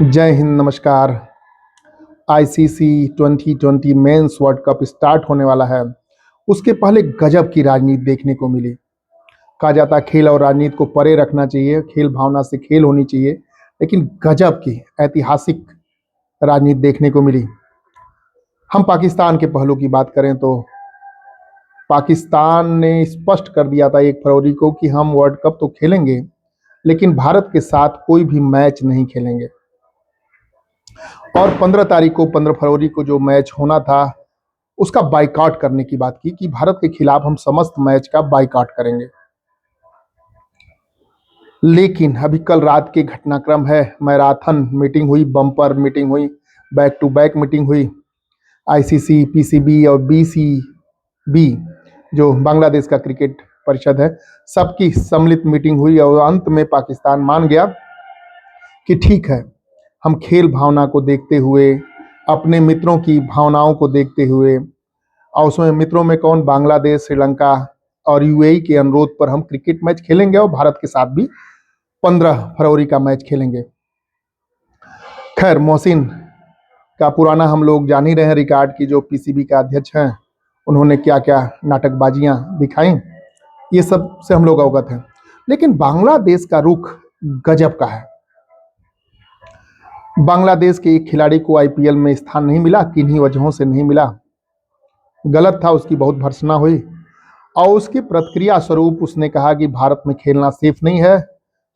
जय हिंद, नमस्कार। ICC 2020 mains world cup start होने वाला है। उसके पहले गजब की राजनीति देखने को मिली। कहा जाता है खेल और राजनीति को परे रखना चाहिए, खेल भावना से खेल होनी चाहिए, लेकिन गजब की ऐतिहासिक राजनीति देखने को मिली। हम पाकिस्तान के पहलू की बात करें तो पाकिस्तान ने स्पष्ट कर दिया था 1 फरवरी को कि हम वर्ल्ड कप तो खेलेंगे, लेकिन भारत के साथ कोई भी मैच नहीं खेलेंगे। और 15 फरवरी को जो मैच होना था उसका बाइकआउट करने की बात की कि भारत के खिलाफ हम समस्त मैच का बाइकआउट करेंगे। लेकिन अभी कल रात के घटनाक्रम है, मैराथन मीटिंग हुई, बम्पर मीटिंग हुई, बैक टू बैक मीटिंग हुई। आईसीसी, पीसीबी और बीसीबी जो बांग्लादेश का क्रिकेट परिषद है, सबकी सम्मिलित मीटिंग हुई और अंत में पाकिस्तान मान गया कि ठीक है, हम खेल भावना को देखते हुए, अपने मित्रों की भावनाओं को देखते हुए, और उसमें मित्रों में कौन, बांग्लादेश, श्रीलंका और यूएई के अनुरोध पर हम क्रिकेट मैच खेलेंगे और भारत के साथ भी 15 फरवरी का मैच खेलेंगे। खैर, मोहसिन का पुराना हम लोग जान ही रहे हैं रिकॉर्ड की, जो पीसीबी का अध्यक्ष हैं, उन्होंने क्या क्या नाटकबाजियां दिखाई, ये सब से हम लोग अवगत हैं। लेकिन बांग्लादेश का रुख गजब का है। बांग्लादेश के एक खिलाड़ी को आईपीएल में स्थान नहीं मिला, किन्हीं वजहों से नहीं मिला। गलत था, उसकी बहुत भर्त्सना हुई और उसकी प्रतिक्रिया स्वरूप उसने कहा कि भारत में खेलना सेफ नहीं है।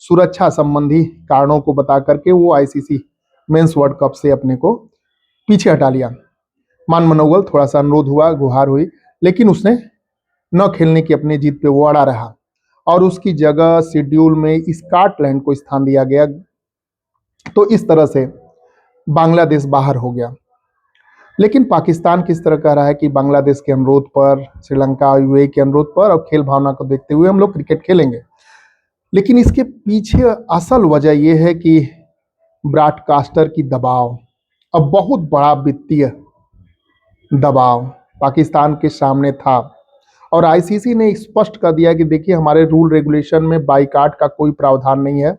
सुरक्षा संबंधी कारणों को बता करके वो आईसीसी मेंस वर्ल्ड कप से अपने को पीछे हटा लिया। मान मनोबल थोड़ा सा अनुरोध हुआ, गुहार हुई, लेकिन उसने न खेलने की अपनी जीत पे वो अड़ा रहा और उसकी जगह शेड्यूल में स्कॉटलैंड को स्थान दिया गया। तो इस तरह से बांग्लादेश बाहर हो गया। लेकिन पाकिस्तान किस तरह कह रहा है कि बांग्लादेश के अनुरोध पर, श्रीलंका और यूएई के अनुरोध पर और खेल भावना को देखते हुए हम लोग क्रिकेट खेलेंगे। लेकिन इसके पीछे असल वजह यह है कि ब्रॉडकास्टर की दबाव, अब बहुत बड़ा वित्तीय दबाव पाकिस्तान के सामने था और आईसीसी ने स्पष्ट कर दिया कि देखिए, हमारे रूल रेगुलेशन में बाइकआउट का कोई प्रावधान नहीं है।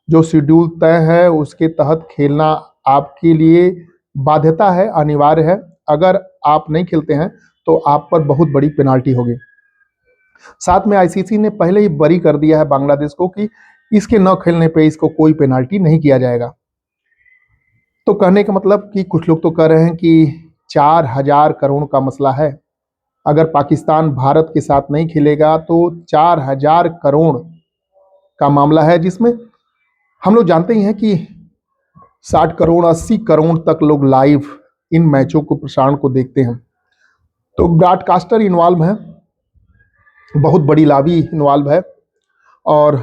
जो शेड्यूल तय है उसके तहत खेलना आपके लिए बाध्यता है, अनिवार्य है। अगर आप नहीं खेलते हैं तो आप पर बहुत बड़ी पेनाल्टी होगी। साथ में आईसीसी ने पहले ही बरी कर दिया है बांग्लादेश को कि इसके न खेलने पे इसको कोई पेनाल्टी नहीं किया जाएगा। तो कहने का मतलब कि कुछ लोग तो कह रहे हैं कि 4000 करोड़ का मसला है। अगर पाकिस्तान भारत के साथ नहीं खेलेगा तो 4000 करोड़ का मामला है, जिसमें हम लोग जानते ही हैं कि 60 करोड़ 80 करोड़ तक लोग लाइव इन मैचों को, प्रसारण को देखते हैं। तो ब्रॉडकास्टर इन्वॉल्व है, बहुत बड़ी लॉबी इन्वॉल्व है और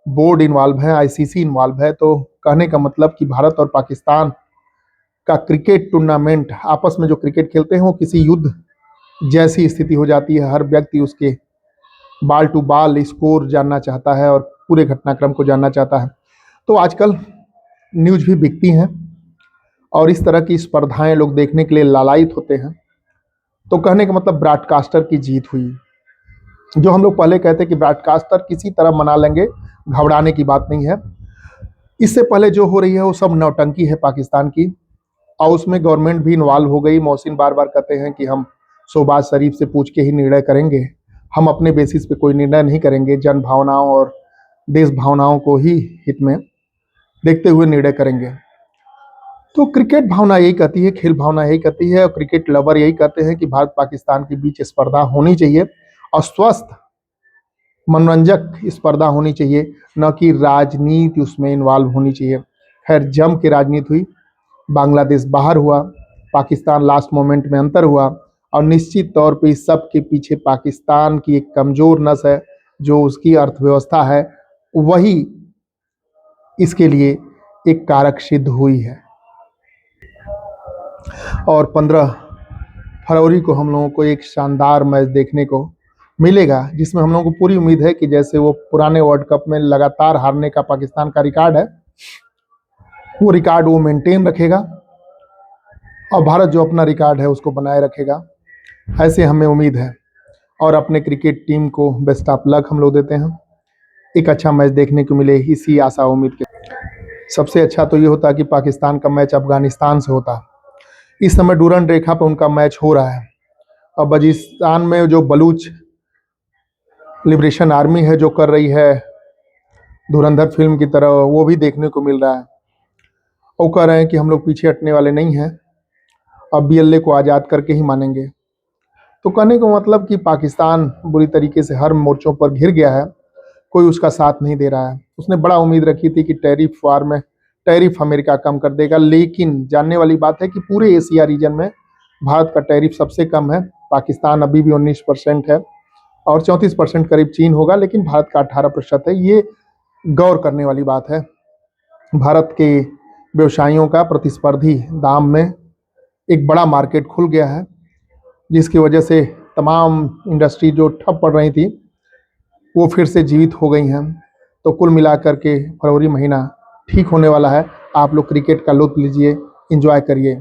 बोर्ड इन्वॉल्व है, आईसीसी इन्वॉल्व है। तो कहने का मतलब कि भारत और पाकिस्तान का क्रिकेट टूर्नामेंट, आपस में जो क्रिकेट खेलते हैं, वो किसी युद्ध जैसी स्थिति हो जाती है। हर व्यक्ति उसके बाल टू बाल स्कोर जानना चाहता है और पूरे घटनाक्रम को जानना चाहता है। तो आजकल न्यूज भी बिकती हैं और इस तरह की स्पर्धाएं लोग देखने के लिए लालायित होते हैं। तो कहने का मतलब ब्रॉडकास्टर की जीत हुई। जो हम लोग पहले कहते कि ब्रॉडकास्टर किसी तरह मना लेंगे, घबराने की बात नहीं है। इससे पहले जो हो रही है वो सब नौटंकी है पाकिस्तान की और उसमें गवर्नमेंट भी इन्वॉल्व हो गई। मोहसिन बार बार कहते हैं कि हम शहबाज शरीफ से पूछ के ही निर्णय करेंगे, हम अपने बेसिस पे कोई निर्णय नहीं करेंगे, जन भावनाओं और देश भावनाओं को ही हित में देखते हुए निर्णय करेंगे। तो क्रिकेट भावना यही कहती है, खेल भावना यही कहती है और क्रिकेट लवर यही कहते हैं कि भारत पाकिस्तान के बीच स्पर्धा होनी चाहिए और स्वस्थ मनोरंजक स्पर्धा होनी चाहिए, न कि राजनीति उसमें इन्वॉल्व होनी चाहिए। खैर, जम के राजनीति हुई, बांग्लादेश बाहर हुआ, पाकिस्तान लास्ट मोमेंट में अंतर हुआ और निश्चित तौर पे इस सब के पीछे पाकिस्तान की एक कमजोर नस है, जो उसकी अर्थव्यवस्था है, वही इसके लिए एक कारक सिद्ध हुई है। और 15 फरवरी को हम लोगों को एक शानदार मैच देखने को मिलेगा, जिसमें हम लोगों को पूरी उम्मीद है कि जैसे वो पुराने वर्ल्ड कप में लगातार हारने का पाकिस्तान का रिकॉर्ड है, वो रिकॉर्ड वो मेंटेन रखेगा और भारत जो अपना रिकॉर्ड है उसको बनाए रखेगा, ऐसे हमें उम्मीद है। और अपने क्रिकेट टीम को बेस्ट ऑफ लक हम लोग देते हैं, एक अच्छा मैच देखने को मिले, इसी आशा उम्मीद के। सबसे अच्छा तो ये होता कि पाकिस्तान का मैच अफगानिस्तान से होता। इस समय डूरंड रेखा पर उनका मैच हो रहा है और बलूचिस्तान में जो बलूच लिबरेशन आर्मी है जो कर रही है धुरंधर फिल्म की तरह, वो भी देखने को मिल रहा है। वो कह रहे हैं कि हम लोग पीछे हटने वाले नहीं हैं, अब बीएलए को आज़ाद करके ही मानेंगे। तो कहने का मतलब कि पाकिस्तान बुरी तरीके से हर मोर्चों पर घिर गया है, कोई उसका साथ नहीं दे रहा है। उसने बड़ा उम्मीद रखी थी कि टैरिफ वार में टैरिफ अमेरिका कम कर देगा, लेकिन जानने वाली बात है कि पूरे एशिया रीजन में भारत का टैरिफ सबसे कम है। पाकिस्तान अभी भी 19% है और 34% करीब चीन होगा, लेकिन भारत का 18% है। ये गौर करने वाली बात है। भारत के व्यवसायियों का प्रतिस्पर्धी दाम में एक बड़ा मार्केट खुल गया है, जिसकी वजह से तमाम इंडस्ट्री जो ठप पड़ रही थी वो फिर से जीवित हो गई हैं। तो कुल मिलाकर के फरवरी महीना ठीक होने वाला है। आप लोग क्रिकेट का लुत्फ लीजिए, एंजॉय करिए।